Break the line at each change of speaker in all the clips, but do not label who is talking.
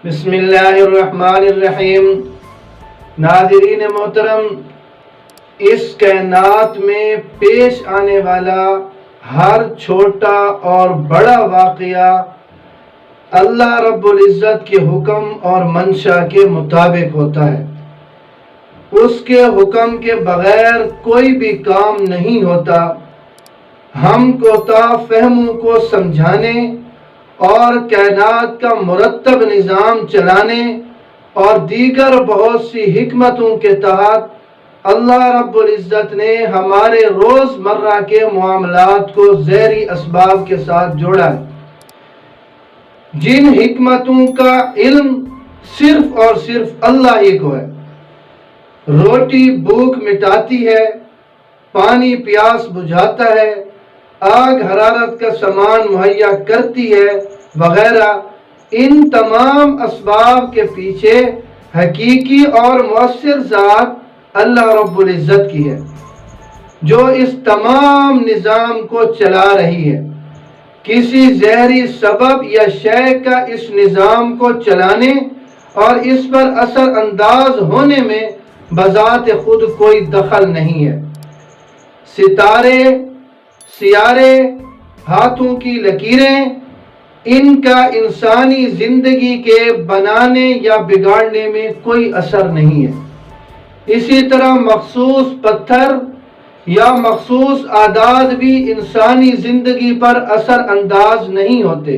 بسم اللہ الرحمن الرحیم۔ ناظرین محترم، اس کائنات میں پیش آنے والا ہر چھوٹا اور بڑا واقعہ اللہ رب العزت کے حکم اور منشا کے مطابق ہوتا ہے۔ اس کے حکم کے بغیر کوئی بھی کام نہیں ہوتا۔ ہم کوتا فہموں کو سمجھانے اور کائنات کا مرتب نظام چلانے اور دیگر بہت سی حکمتوں کے تحت اللہ رب العزت نے ہمارے روز مرہ کے معاملات کو ذیلی اسباب کے ساتھ جوڑا ہے۔ جن حکمتوں کا علم صرف اور صرف اللہ ہی کو ہے۔ روٹی بھوک مٹاتی ہے، پانی پیاس بجھاتا ہے، آگ حرارت کا سامان مہیا کرتی ہے وغیرہ۔ ان تمام اسباب کے پیچھے حقیقی اور مؤثر ذات اللہ رب العزت کی ہے، جو اس تمام نظام کو چلا رہی ہے۔ کسی ظاہری سبب یا شے کا اس نظام کو چلانے اور اس پر اثر انداز ہونے میں بذات خود کوئی دخل نہیں ہے۔ ستارے، سیارے، ہاتھوں کی لکیریں، ان کا انسانی زندگی کے بنانے یا بگاڑنے میں کوئی اثر نہیں ہے۔ اسی طرح مخصوص پتھر یا مخصوص اعداد بھی انسانی زندگی پر اثر انداز نہیں ہوتے۔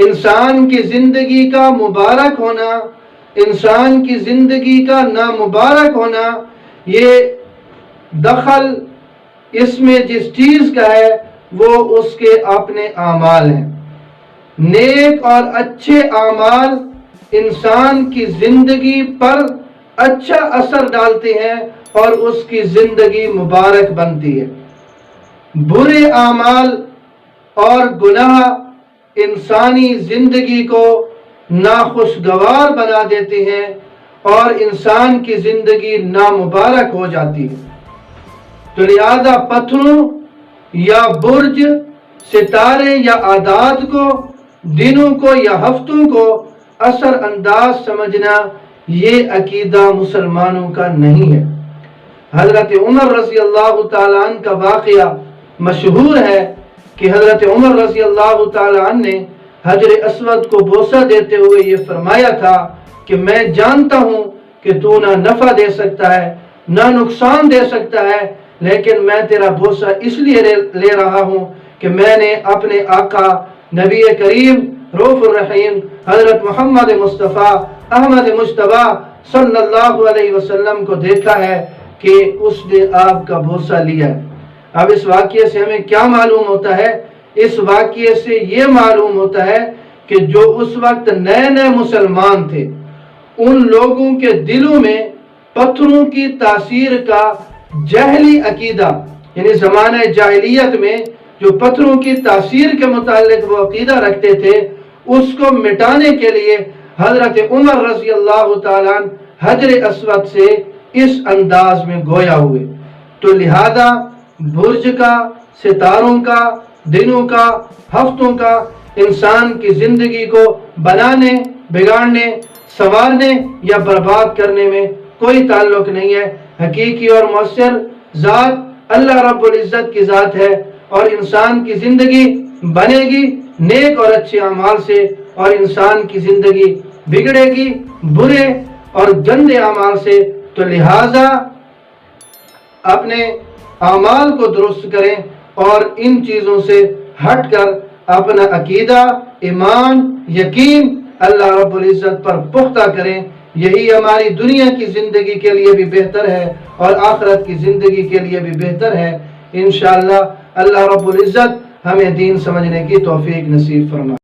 انسان کی زندگی کا مبارک ہونا، انسان کی زندگی کا نامبارک ہونا، یہ دخل اس میں جس چیز کا ہے وہ اس کے اپنے اعمال ہیں۔ نیک اور اچھے اعمال انسان کی زندگی پر اچھا اثر ڈالتے ہیں اور اس کی زندگی مبارک بنتی ہے۔ برے اعمال اور گناہ انسانی زندگی کو ناخوشگوار بنا دیتے ہیں اور انسان کی زندگی نامبارک ہو جاتی ہے۔ تو لہذا پتھروں یا برج، ستارے یا اعداد کو، دنوں کو یا ہفتوں کو اثر انداز سمجھنا، یہ عقیدہ مسلمانوں کا نہیں ہے۔ حضرت عمر رضی اللہ تعالیٰ عنہ کا واقعہ مشہور ہے کہ حضرت عمر رضی اللہ تعالیٰ عنہ نے حجر اسود کو بوسہ دیتے ہوئے یہ فرمایا تھا کہ میں جانتا ہوں کہ تو نہ نفع دے سکتا ہے نہ نقصان دے سکتا ہے، لیکن میں تیرا بوسہ اس لیے لے رہا ہوں کہ میں نے اپنے آقا نبی کریم رؤوف الرحیم حضرت محمد مصطفیٰ احمد مجتبیٰ صلی اللہ علیہ وسلم کو دیکھا ہے کہ اس نے آپ کا بوسہ لیا ہے۔ اب اس واقعے سے ہمیں کیا معلوم ہوتا ہے؟ اس واقعے سے یہ معلوم ہوتا ہے کہ جو اس وقت نئے نئے مسلمان تھے، ان لوگوں کے دلوں میں پتھروں کی تاثیر کا جہلی عقیدہ، یعنی زمانہ جاہلیت میں جو پتھروں کی تاثیر کے متعلق وہ عقیدہ رکھتے تھے، اس کو مٹانے کے لیے حضرت عمر رضی اللہ تعالیٰ عنہ حجر اسود سے اس انداز میں گویا ہوئے۔ تو لہذا برج کا، ستاروں کا، دنوں کا، ہفتوں کا انسان کی زندگی کو بنانے، بگاڑنے، سنوارنے یا برباد کرنے میں کوئی تعلق نہیں ہے۔ حقیقی اور مؤثر ذات اللہ رب العزت کی ذات ہے، اور انسان کی زندگی بنے گی نیک اور اچھے اعمال سے، اور انسان کی زندگی بگڑے گی برے اور گندے اعمال سے۔ تو لہذا اپنے اعمال کو درست کریں اور ان چیزوں سے ہٹ کر اپنا عقیدہ، ایمان، یقین اللہ رب العزت پر پختہ کریں۔ یہی ہماری دنیا کی زندگی کے لیے بھی بہتر ہے اور آخرت کی زندگی کے لیے بھی بہتر ہے۔ انشاءاللہ اللہ رب العزت ہمیں دین سمجھنے کی توفیق نصیب فرمائے۔